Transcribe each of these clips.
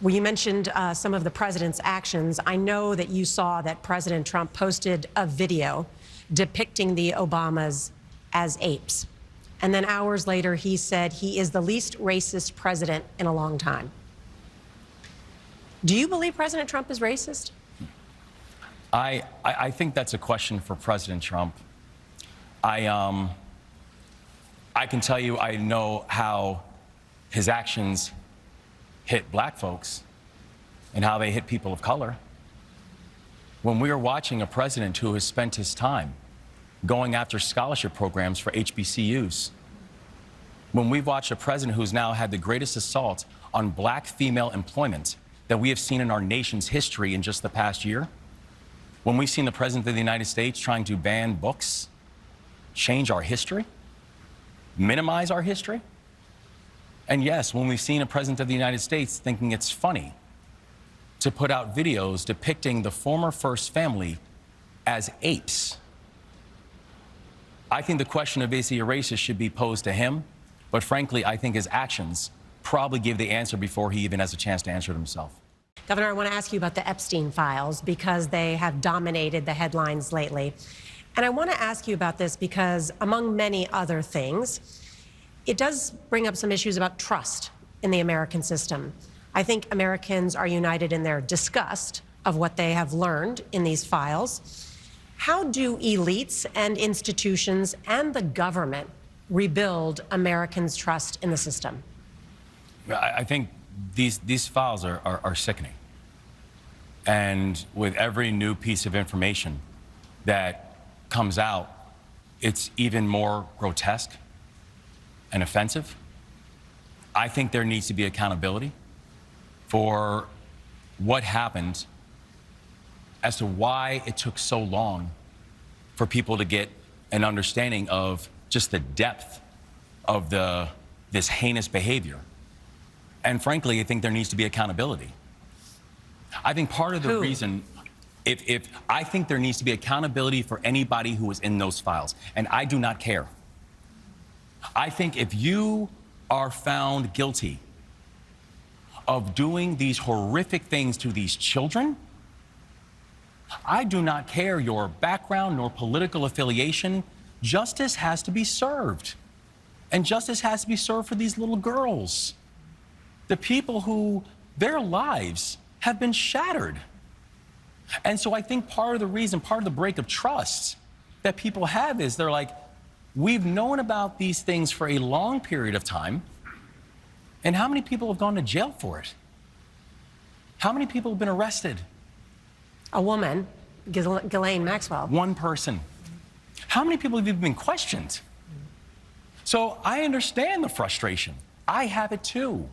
Well, you mentioned some of the president's actions. I know that you saw that President Trump posted a video depicting the Obamas as apes. And then hours later, he said he is the least racist president in a long time. Do you believe President Trump is racist? I think that's a question for President Trump. I can tell you I know how his actions hit black folks and how they hit people of color. When we are watching a president who has spent his time going after scholarship programs for HBCUs, when we've watched a president who's now had the greatest assault on black female employment that we have seen in our nation's history in just the past year, when we've seen the president of the United States trying to ban books, change our history, minimize our history, and yes, when we've seen a president of the United States thinking it's funny to put out videos depicting the former First Family as apes, I think the question of is he a racist should be posed to him, but frankly, I think his actions probably give the answer before he even has a chance to answer it himself. Governor, I want to ask you about the Epstein files because they have dominated the headlines lately. And I want to ask you about this because, among many other things, it does bring up some issues about trust in the American system. I think Americans are united in their disgust of what they have learned in these files. How do elites and institutions and the government rebuild Americans' trust in the system? I think these files are sickening. And with every new piece of information that comes out, it's even more grotesque and offensive. I think there needs to be accountability for what happened as to why it took so long for people to get an understanding of just the depth of this heinous behavior. And frankly, I think there needs to be accountability. I think part of the reason, I think there needs to be accountability for anybody who was in those files, and I do not care. I think if you are found guilty of doing these horrific things to these children, I do not care your background nor political affiliation. Justice has to be served. And justice has to be served for these little girls. The people who their lives have been shattered. And so I think part of the reason, part of the break of trust that people have is they're like, we've known about these things for a long period of time. And how many people have gone to jail for it? How many people have been arrested? A woman, Ghislaine Maxwell. One person. How many people have even been questioned? So I understand the frustration. I have it too.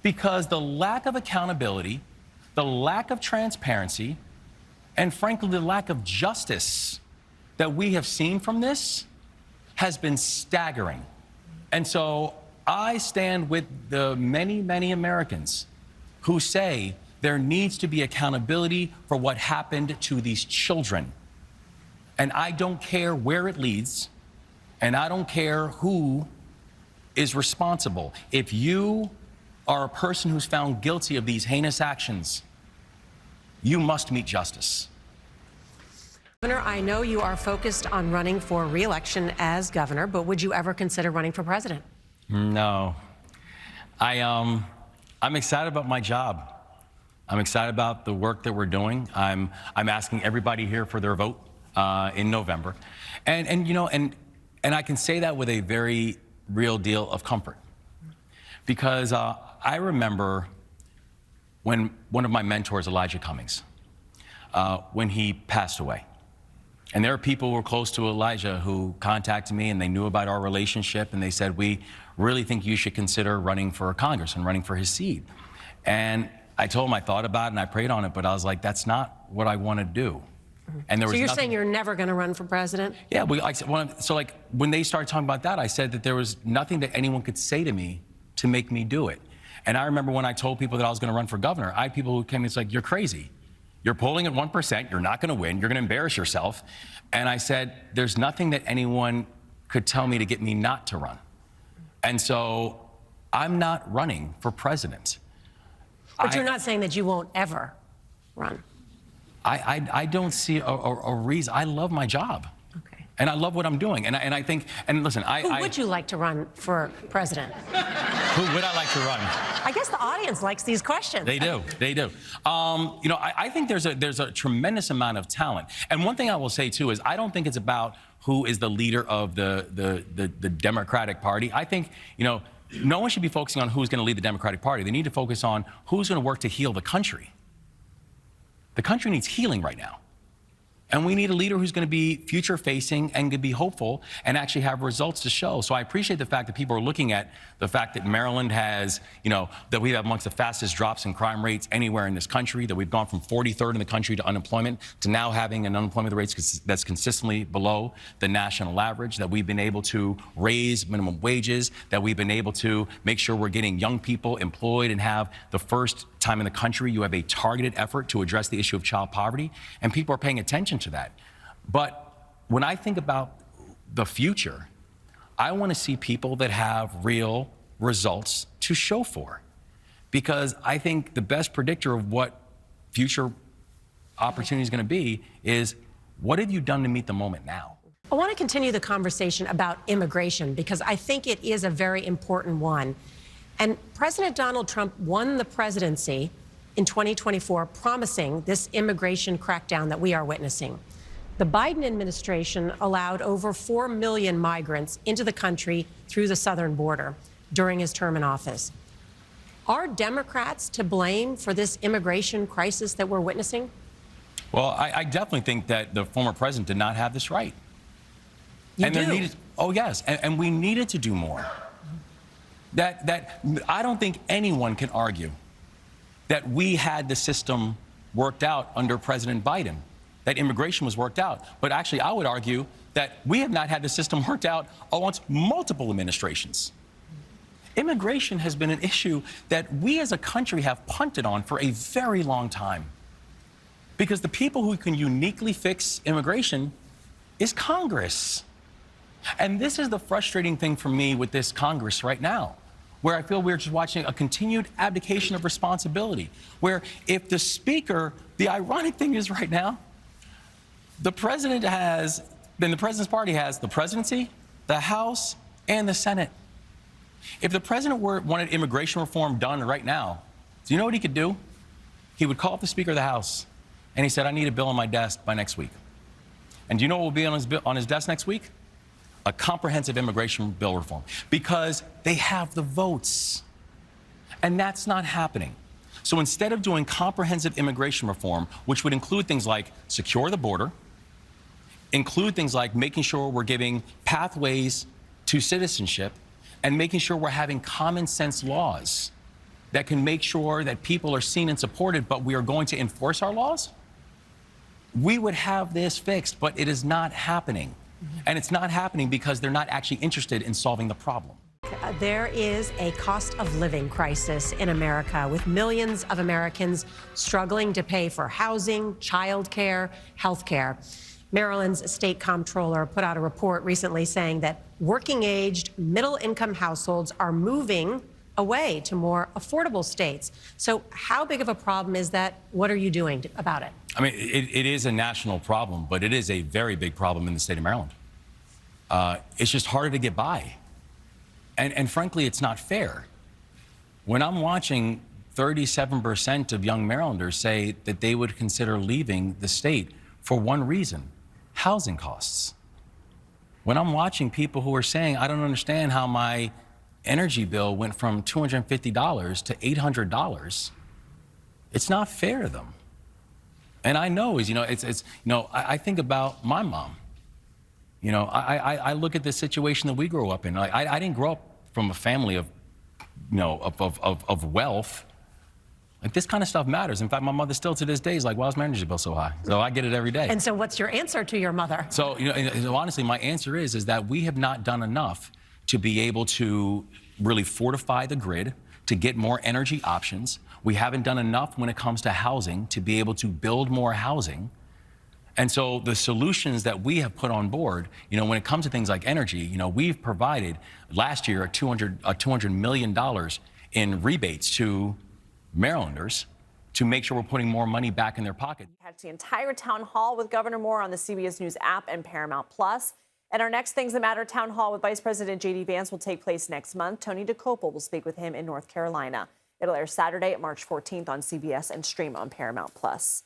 Because the lack of accountability, the lack of transparency, and frankly, the lack of justice that we have seen from this has been staggering. And so I stand with the many, many Americans who say there needs to be accountability for what happened to these children. And I don't care where it leads, and I don't care who is responsible. If you are a person who's found guilty of these heinous actions, you must meet justice. Governor, I know you are focused on running for re-election as governor, but would you ever consider running for president? No. I'm excited about my job. I'm excited about the work that we're doing. I'm asking everybody here for their vote in November. And you know, and I can say that with a very real deal of comfort. Because I remember when one of my mentors, Elijah Cummings, when he passed away. And there are people who were close to Elijah who contacted me and they knew about our relationship and they said, we really think you should consider running for Congress and running for his seat. And I told him I thought about it and I prayed on it, but I was like, that's not what I want to do. And there was so you're saying you're never going to run for president? Yeah, so like when they started talking about that, I said that there was nothing that anyone could say to me to make me do it. And I remember when I told people that I was going to run for governor, I had people who came and said, you're crazy. You're polling at 1%, you're not going to win, you're going to embarrass yourself. And I said, there's nothing that anyone could tell me to get me not to run. And so I'm not running for president. But you're not saying that you won't ever run. I don't see a reason. I love my job. Okay. And I love what I'm doing. And I think, and listen, Who would you like to run for president? Who would I like to run? I guess the audience likes these questions. They do. They do. You know, I think there's a tremendous amount of talent. And one thing I will say, too, is I don't think it's about who is the leader of the Democratic Party. I think, you know, no one should be focusing on who's going to lead the Democratic Party. They need to focus on who's going to work to heal the country. The country needs healing right now. And we need a leader who's going to be future-facing and to be hopeful and actually have results to show. So I appreciate the fact that people are looking at the fact that Maryland has, you know, that we have amongst the fastest drops in crime rates anywhere in this country, that we've gone from 43rd in the country to unemployment to now having an unemployment rate that's consistently below the national average, that we've been able to raise minimum wages, that we've been able to make sure we're getting young people employed and have the first time in the country you have a targeted effort to address the issue of child poverty, and people are paying attention to that. But when I think about the future, I want to see people that have real results to show for, because I think the best predictor of what future opportunity is going to be is what have you done to meet the moment now? I want to continue the conversation about immigration because I think it is a very important one. And President Donald Trump won the presidency in 2024, promising this immigration crackdown that we are witnessing. The Biden administration allowed over 4 million migrants into the country through the southern border during his term in office. Are Democrats to blame for this immigration crisis that we're witnessing? Well, I definitely think that the former president did not have this right. You do? Oh, yes, and we needed to do more. That I don't think anyone can argue that we had the system worked out under President Biden, that immigration was worked out. But actually, I would argue that we have not had the system worked out amongst multiple administrations. Immigration has been an issue that we as a country have punted on for a very long time, because the people who can uniquely fix immigration is Congress. And this is the frustrating thing for me with this Congress right now, where I feel we're just watching a continued abdication of responsibility, where if the speaker, the ironic thing is right now, the president has, then the president's party has the presidency, the House, and the Senate. If the president wanted immigration reform done right now, do you know what he could do? He would call up the Speaker of the House, and he said, I need a bill on my desk by next week. And do you know what will be on his desk next week? A comprehensive immigration bill reform, because they have the votes. And that's not happening. So instead of doing comprehensive immigration reform, which would include things like secure the border, include things like making sure we're giving pathways to citizenship, and making sure we're having common sense laws that can make sure that people are seen and supported, but we are going to enforce our laws, we would have this fixed, but it is not happening. And it's not happening because they're not actually interested in solving the problem. There is a cost of living crisis in America, with millions of Americans struggling to pay for housing, childcare, health care. Maryland's state comptroller put out a report recently saying that working-aged, middle-income households are moving away to more affordable states. So how big of a problem is that? What are you doing about it? I mean, it is a national problem, but it is a very big problem in the state of Maryland. It's just harder to get by. And frankly, it's not fair. When I'm watching 37% of young Marylanders say that they would consider leaving the state for one reason, housing costs. When I'm watching people who are saying, I don't understand how my energy bill went from $250 to $800, it's not fair to them. And I know, I think about my mom. I look at the situation that we grew up in. Like, I didn't grow up from a family of wealth. Like, this kind of stuff matters. In fact, my mother still to this day is like, why is my energy bill so high? So I get it every day. And so what's your answer to your mother? So, honestly, my answer is that we have not done enough to be able to really fortify the grid, to get more energy options. We haven't done enough when it comes to housing to be able to build more housing. And so the solutions that we have put on board, when it comes to things like energy, we've provided last year $200 million in rebates to Marylanders to make sure we're putting more money back in their pocket. Catch the entire town hall with Governor Moore on the CBS News app and Paramount Plus. And our next Things That Matter town hall with Vice President J.D. Vance will take place next month. Tony DeCoppel will speak with him in North Carolina. It'll air Saturday, March 14th on CBS and stream on Paramount Plus.